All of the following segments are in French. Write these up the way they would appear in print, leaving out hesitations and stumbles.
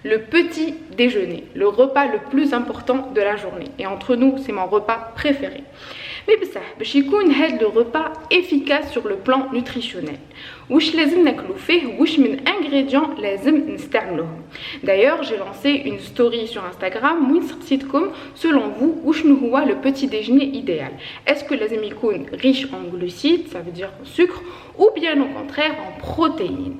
Le petit déjeuner, le repas le plus important de la journée. Et entre nous, c'est mon repas préféré. Mais باش يكون هذا le repas efficace sur le plan nutritionnel. واش لازم ناكلو فيه واش من ingrédients لازم نستعملوهم. D'ailleurs, j'ai lancé une story sur Instagram وين سقسيتكم selon vous وشنو هو le petit déjeuner idéal. Est-ce que لازم يكون riche en glucides, ça veut dire en sucre, ou bien au contraire en protéines.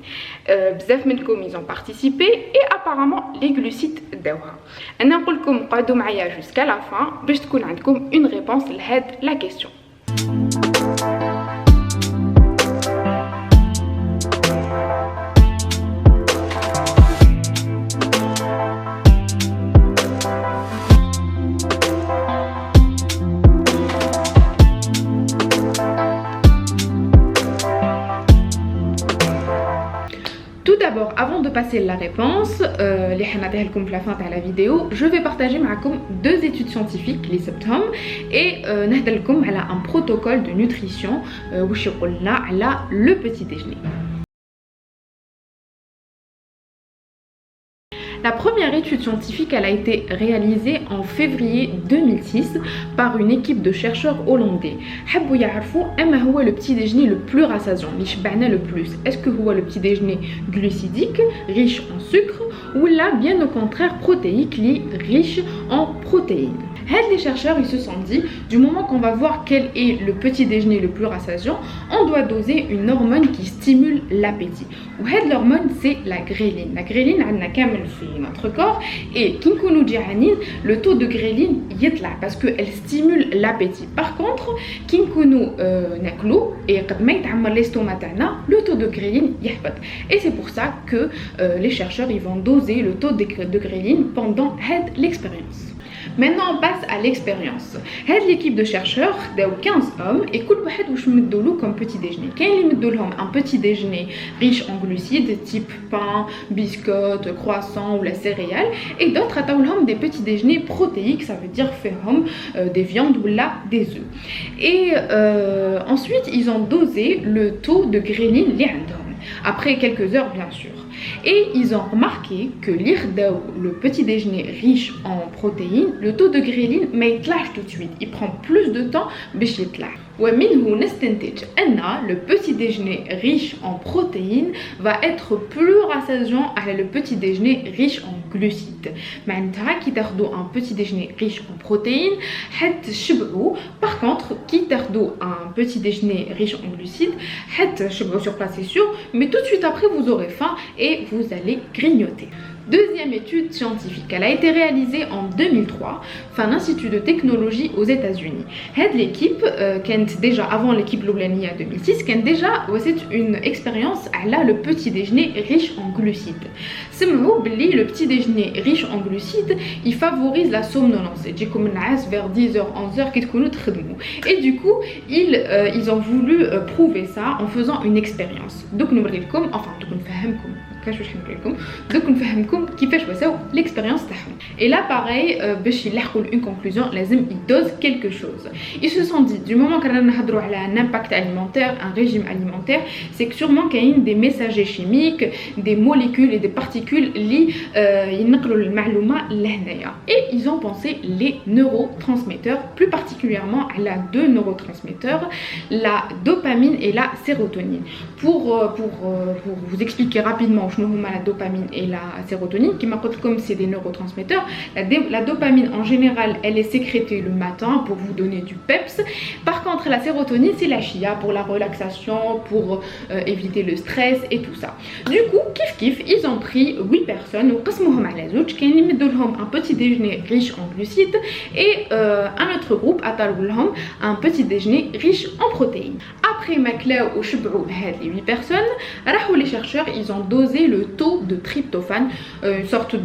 بزاف منكم ils ont participé et apparemment les glucides داوها. انا نقول لكم قعدوا معايا jusqu'à la fin باش تكون عندكم une réponse لهاد la question. Tout d'abord, avant de passer la réponse, les حنعطيها la fin de la vidéo, je vais partager معكم deux études scientifiques les symptômes et نهضر لكم على un protocole de nutrition واش يقول لنا على le petit déjeuner. La première étude scientifique elle a été réalisée en février 2006 par une équipe de chercheurs hollandais. حبوا يعرفوا اما هو le petit déjeuner le plus rassasiant, اللي شبعنا le plus. Est-ce que هو le petit déjeuner glucidique, riche en sucre, ou là bien au contraire protéique, riche en protéines. Les chercheurs ils se sont dit, du moment qu'on va voir quel est le petit déjeuner le plus rassasiant, on doit doser une hormone qui stimule l'appétit. Ou l'hormone c'est la gréline. La gréline عندنا كامل في notre corps et كي نكونوا جيعانين le taux de gréline يطلع parce que elle stimule l'appétit. Par contre كي نكونوا ناكلو et قد ما يتعمر l'estomac تاعنا le taux de gréline يهبط. Et c'est pour ça que les chercheurs ils vont doser le taux de gréline pendant l'expérience. Maintenant on passe à l'expérience. L'équipe de chercheurs داو 15 hommes et كل واحد واش مدولو comme petit déjeuner. كاين اللي مدولهم un petit déjeuner riche en glucides type pain, biscottes, croissants ou la céréale et d'autres عطاولهم des petits déjeuners protéiques, ça veut dire فيهم des viandes ou là des œufs. Et ensuite ils ont dosé le taux de gréline اللي عندهم après quelques heures bien sûr. Et ils ont remarqué que le petit déjeuner riche en protéines, le taux de gréline mais il lâche tout de suite, il prend plus de temps باش يطلع. ومنه نستنتج أن le petit déjeuner riche en protéines va être plus rassasiant à le petit déjeuner riche en glucides. معناتها كي تاخدوا un petit déjeuner riche en protéines حتشبعوا. Par contre كي تاخدوا un petit déjeuner riche en glucides حتشبعوا sur place c'est sûr, mais tout de suite après vous aurez faim et vous allez grignoter. Deuxième étude scientifique, elle a été réalisée en 2003 par un institut de technologie aux États-Unis. L'équipe, déjà avant l'équipe Loulani à 2006, qui déjà c'est une expérience à le petit déjeuner riche en glucides. Le petit déjeuner riche en glucides, il favorise la somnolence. Vers 10h, 11h, et du coup, ils ont voulu prouver ça en faisant une expérience. Donc nous كيفاش وصلوا l'expérience تاعهم. Et là pareil باش يلحقوا une conclusion لازم ils dosent quelque chose. Ils se sont dit du moment qu'on نهضروا على un impact alimentaire, un régime alimentaire, c'est que sûrement qu'il y a des messagers chimiques, des molécules et des particules اللي ينقلوا المعلومه لهنايا. Et ils ont pensé les neurotransmetteurs, plus particulièrement à la deux neurotransmetteurs, la dopamine et la sérotonine. Pour vous expliquer rapidement la dopamine et la sérotonine, qui comme c'est des neurotransmetteurs, la dopamine en général elle est sécrétée le matin pour vous donner du peps. Par contre la sérotonine c'est la chia pour la relaxation, pour éviter le stress et tout ça. Du coup kiff ils ont pris 8 personnes وقسموهم على زوج, كاين اللي مدولهم un petit déjeuner riche en glucides et un autre groupe عطاولهم un petit déjeuner riche en protéines. Après ماكلاو وشبعوا هاد les 8 personnes, راحوا les chercheurs ils ont dosé le taux de tryptophane, une sorte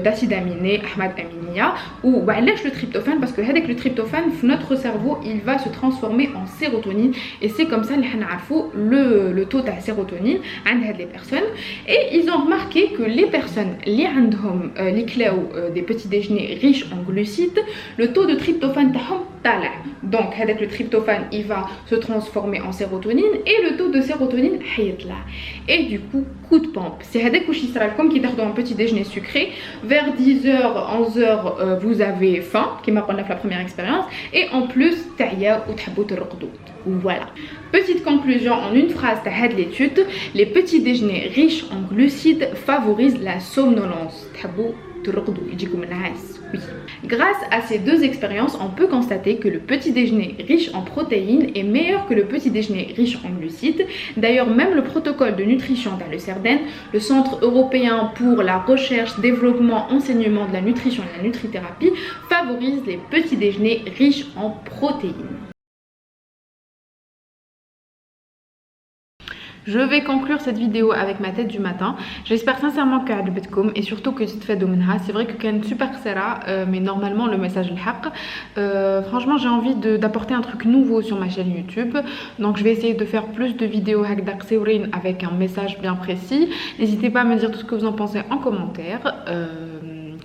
d'acide aminé, ahmad aminia, ou وعلاش le tryptophane parce que avec le tryptophane notre cerveau il va se transformer en sérotonine et c'est comme ça اللي حنعرفوا le taux de sérotonine عند هاد les personnes. Et ils ont remarqué que les personnes اللي عندهم اللي كلاو des petits déjeuners riches en glucides, le taux de tryptophane تاعهم طالع. Donc هذاك le tryptophane il va se transformer en sérotonine et le taux de sérotonine هيطلع. Et du coup coup de pompe. C'est هذاك واش يصرى لكم كي تاخذوا un petit déjeuner sucré vers 10h 11h vous avez faim كما قلنا في la première expérience et en plus تعيا وتحبوا ترقدوا. Voilà. Petite conclusion en une phrase تاع هاد l'étude, les petits déjeuners riches en glucides favorisent la somnolence. تحبوا ترقدوا يجيكم النعاس. Oui. Grâce à ces deux expériences, on peut constater que le petit déjeuner riche en protéines est meilleur que le petit déjeuner riche en glucides. D'ailleurs, même le protocole de nutrition dans le CERDEN, le Centre européen pour la recherche, développement, enseignement de la nutrition et la nutrithérapie, favorise les petits déjeuners riches en protéines. Je vais conclure cette vidéo avec ma tête du matin. J'espère sincèrement qu'elle a عجبتكم et surtout que c'est fait dominha. C'est vrai que كان super sera, mais normalement le message الحق. Franchement, j'ai envie d'apporter un truc nouveau sur ma chaîne YouTube. Donc je vais essayer de faire plus de vidéos avec un message bien précis. N'hésitez pas à me dire tout ce que vous en pensez en commentaire.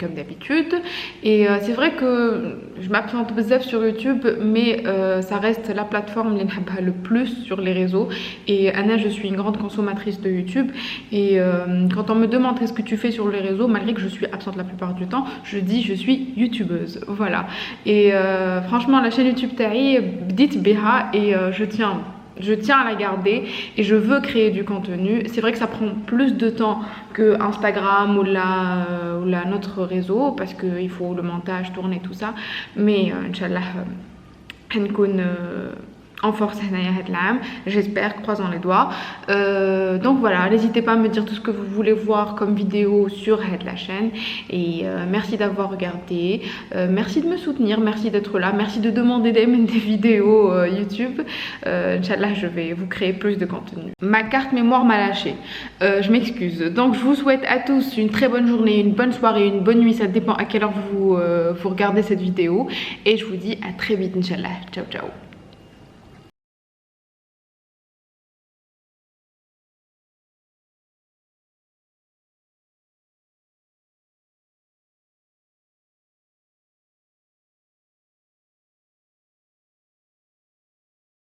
Comme d'habitude. Et c'est vrai que je m'absente bzaf sur YouTube, mais ça reste la plateforme le plus sur les réseaux. Et Anna, je suis une grande consommatrice de YouTube. Et quand on me demande qu'est-ce que tu fais sur les réseaux, malgré que je suis absente la plupart du temps, je dis je suis youtubeuse. Voilà. Et franchement, la chaîne YouTube Taï, dites Béha, et je tiens à la garder et je veux créer du contenu. C'est vrai que ça prend plus de temps que Instagram ou notre réseau parce qu'il faut le montage, tourner, tout ça. Mais Inch'Allah, en force j'espère, croisons les doigts. Donc voilà, n'hésitez pas à me dire tout ce que vous voulez voir comme vidéo sur la chaîne. Et merci d'avoir regardé, merci de me soutenir, merci d'être là, merci de demander des vidéos YouTube. Inch'Allah, je vais vous créer plus de contenu. Ma carte mémoire m'a lâché, je m'excuse. Donc je vous souhaite à tous une très bonne journée, une bonne soirée, une bonne nuit, ça dépend à quelle heure vous regardez cette vidéo. Et je vous dis à très vite, Inch'Allah. Ciao ciao.